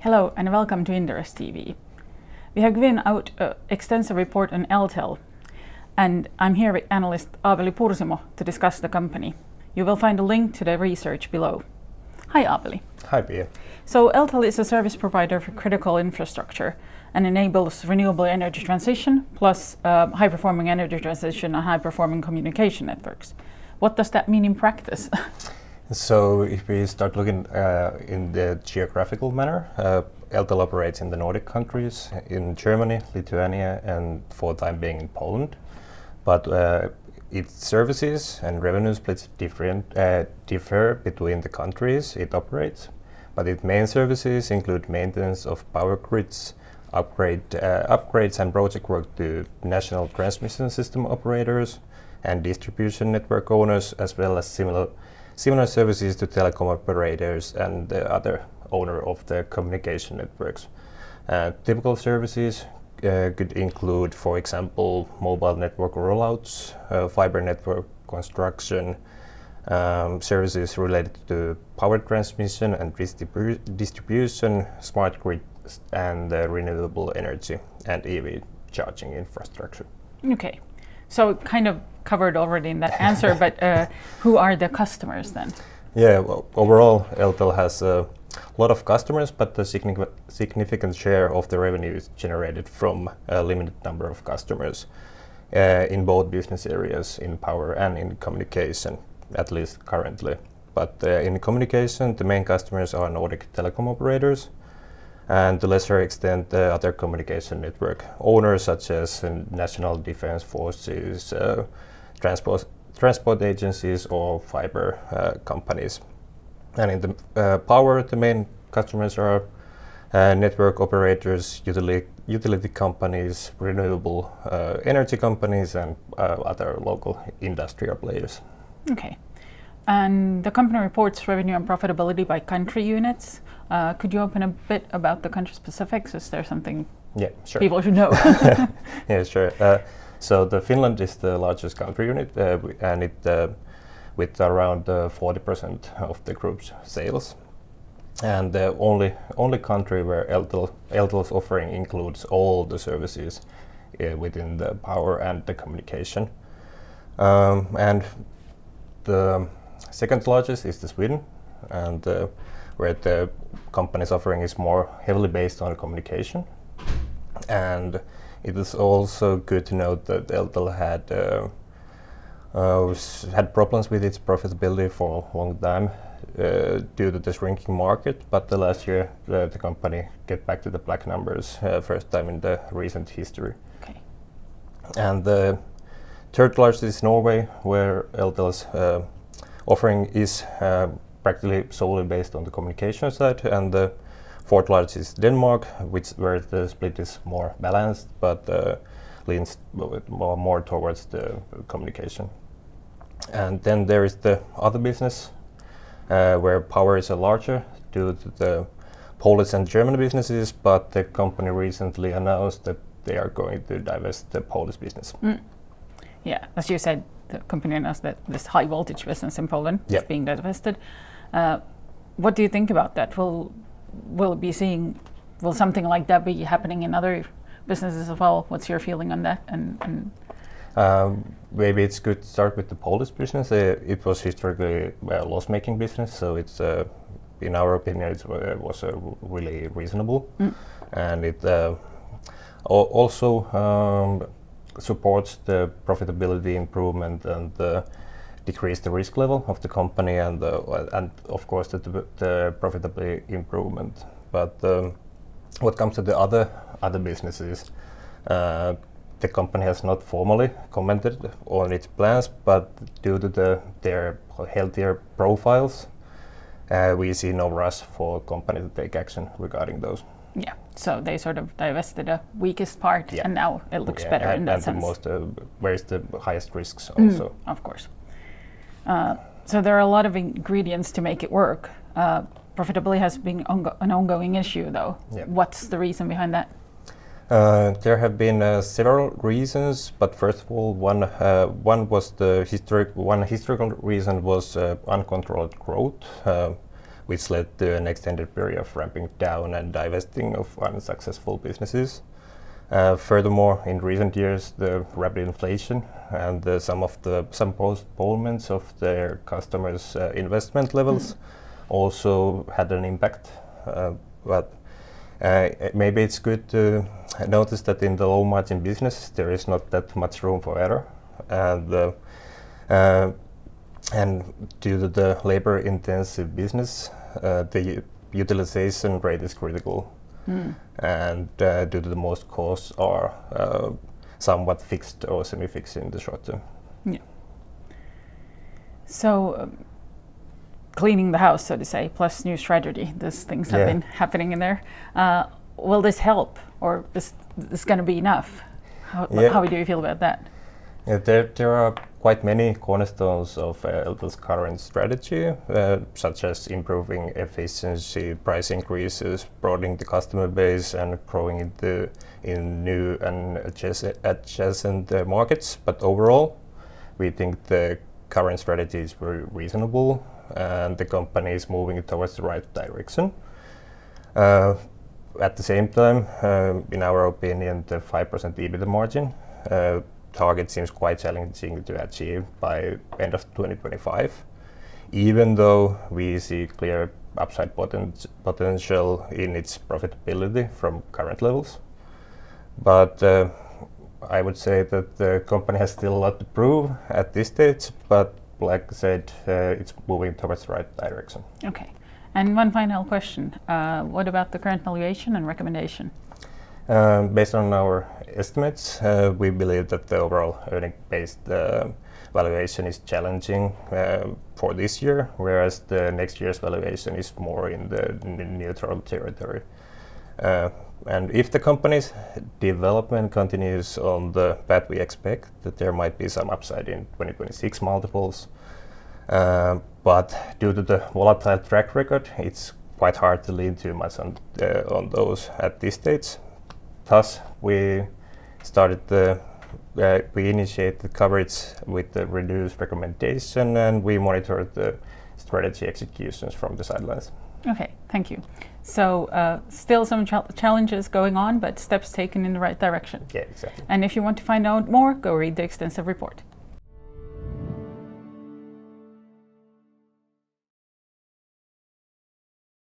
Hello and welcome to Inderes TV. We have given out an extensive report on Eltel, and I'm here with Analyst Aapeli Pursimo to discuss the company. You will find a link to the research below. Hi Aapeli. Hi Pia. So Eltel is a service provider for critical infrastructure and enables renewable energy transition plus high-performing energy transition and high-performing communication networks. What does that mean in practice? So if we start looking in the geographical manner, Eltel operates in the Nordic countries, in Germany, Lithuania, and for the time being in Poland. But its services and revenue splits differ between the countries it operates. But its main services include maintenance of power grids, upgrades and project work to national transmission system operators and distribution network owners, as well as similar services to telecom operators and the other owner of the communication networks. Typical services could include, for example, mobile network rollouts, fiber network construction, services related to power transmission and distribution, smart grid, and renewable energy and EV charging infrastructure. Okay, so kind of covered already in that answer, but who are the customers then? Yeah, well, overall Eltel has a lot of customers, but the significant share of the revenue is generated from a limited number of customers in both business areas, in power and in communication, at least currently. But in communication, the main customers are Nordic telecom operators, and to a lesser extent other communication network owners such as national defense forces, transport agencies or fiber companies. And in the power, the main customers are network operators, utility companies, renewable energy companies, and other local industrial players. Okay. And the company reports revenue and profitability by country units. Could you open a bit about the country specifics? Is there something people should know? Yeah, sure. So Finland is the largest country unit, and it with around 40% of the group's sales. And the only country where Eltel's offering includes all the services within the power and the communication. And the second largest is Sweden, and where the company's offering is more heavily based on communication. And it is also good to note that Eltel had problems with its profitability for a long time due to the shrinking market, but the last year the company get back to the black numbers first time in the recent history. Okay. And the third largest is Norway, where Eltel's offering is practically solely based on the communication side, and the fourth largest is Denmark, where the split is more balanced, but leans more towards the communication. And then there is the other business, where power is larger due to the Polish and German businesses, but the company recently announced that they are going to divest the Polish business. Yeah, as you said, the company announced that this high voltage business in Poland is being divested. What do you think about that? Will something like that be happening in other businesses as well? What's your feeling on that? And maybe it's good to start with the Polish business. It was historically a loss-making business, so it's in our opinion it was really reasonable, and it also supports the profitability improvement and decrease the risk level of the company and of course the profitability improvement. But what comes to the other businesses, the company has not formally commented on its plans, but due to their healthier profiles, we see no rush for company to take action regarding those. Yeah, so they sort of divested the weakest part, and now it looks better in that sense. Where is the highest risks also. Of course. So there are a lot of ingredients to make it work. Profitability has been an ongoing issue, though. Yeah. What's the reason behind that? There have been several reasons, but first of all, one historical reason was uncontrolled growth which led to an extended period of ramping down and divesting of unsuccessful businesses. Furthermore, in recent years, the rapid inflation and some postponements of their customers' investment levels also had an impact. But maybe it's good to notice that in the low margin business there is not that much room for error, and due to the labor intensive business, the utilization rate is critical. And due to the most costs are somewhat fixed or semi-fixed in the short term. Yeah. So cleaning the house, so to say, plus new strategy, these things have been happening in there. Will this help, or is this going to be enough? How do you feel about that? Yeah, there are quite many cornerstones of Eltel's current strategy, such as improving efficiency, price increases, broadening the customer base, and growing in new and adjacent markets. But overall, we think the current strategy is very reasonable, and the company is moving towards the right direction. At the same time, in our opinion, the 5% EBITDA margin target seems quite challenging to achieve by end of 2025, even though we see clear upside potential in its profitability from current levels. But I would say that the company has still a lot to prove at this stage, but like I said, it's moving towards the right direction. Okay. And one final question. What about the current valuation and recommendation? Based on our estimates, we believe that the overall earning-based valuation is challenging for this year, whereas the next year's valuation is more in the neutral territory. And if the company's development continues on the path we expect, that there might be some upside in 2026 multiples. But due to the volatile track record, it's quite hard to lean too much on those at this stage. Thus, we initiated the coverage with the reduced recommendation, and we monitored the strategy executions from the sidelines. Okay, thank you. So still some challenges going on, but steps taken in the right direction. Yeah, exactly. And if you want to find out more, go read the extensive report.